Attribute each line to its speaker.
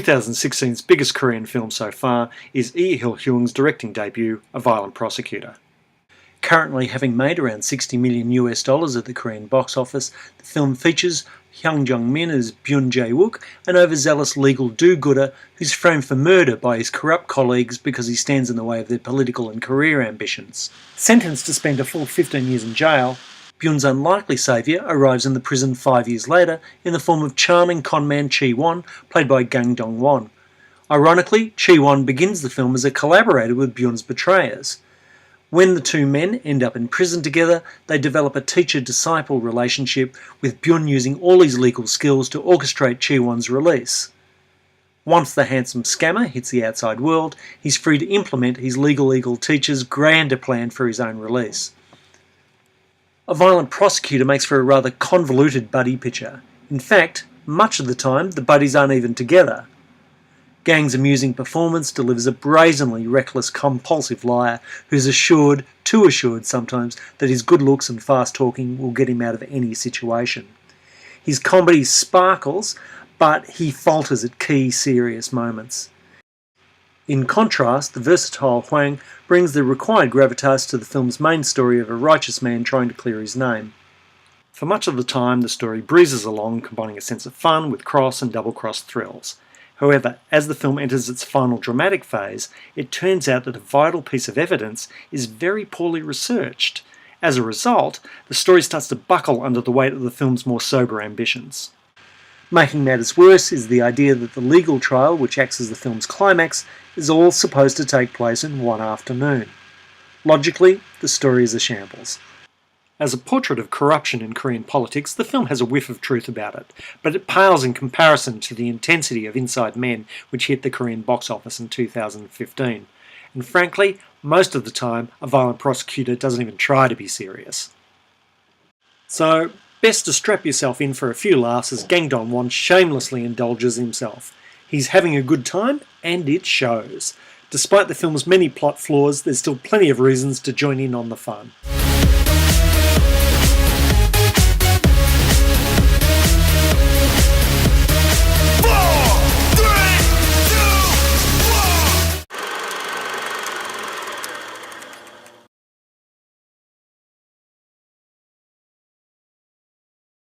Speaker 1: 2016's biggest Korean film so far is Lee Il-hyung's directing debut, A Violent Prosecutor. Currently having made around $60 million at the Korean box office, the film features Hyung Jung-min as Byun Jae-wook, an overzealous legal do-gooder who's framed for murder by his corrupt colleagues because he stands in the way of their political and career ambitions. Sentenced to spend a full 15 years in jail, Byun's unlikely saviour arrives in the prison 5 years later in the form of charming conman Chi-won, played by Gang Dong-won. Ironically, Chi-won begins the film as a collaborator with Byun's betrayers. When the two men end up in prison together, they develop a teacher-disciple relationship, with Byun using all his legal skills to orchestrate Chi-won's release. Once the handsome scammer hits the outside world, he's free to implement his legal eagle teacher's grander plan for his own release. A Violent Prosecutor makes for a rather convoluted buddy picture. In fact, much of the time, the buddies aren't even together. Gang's amusing performance delivers a brazenly reckless, compulsive liar who's assured, too assured sometimes, that his good looks and fast talking will get him out of any situation. His comedy sparkles, but he falters at key, serious moments. In contrast, the versatile Hwang brings the required gravitas to the film's main story of a righteous man trying to clear his name. For much of the time, the story breezes along, combining a sense of fun with cross and double-cross thrills. However, as the film enters its final dramatic phase, it turns out that a vital piece of evidence is very poorly researched. As a result, the story starts to buckle under the weight of the film's more sober ambitions. Making matters worse is the idea that the legal trial, which acts as the film's climax, is all supposed to take place in one afternoon. Logically, the story is a shambles. As a portrait of corruption in Korean politics, the film has a whiff of truth about it, but it pales in comparison to the intensity of Inside Men, which hit the Korean box office in 2015. And frankly, most of the time, A Violent Prosecutor doesn't even try to be serious. So, best to strap yourself in for a few laughs as Gang Dong-won shamelessly indulges himself. He's having a good time, and it shows. Despite the film's many plot flaws, there's still plenty of reasons to join in on the fun.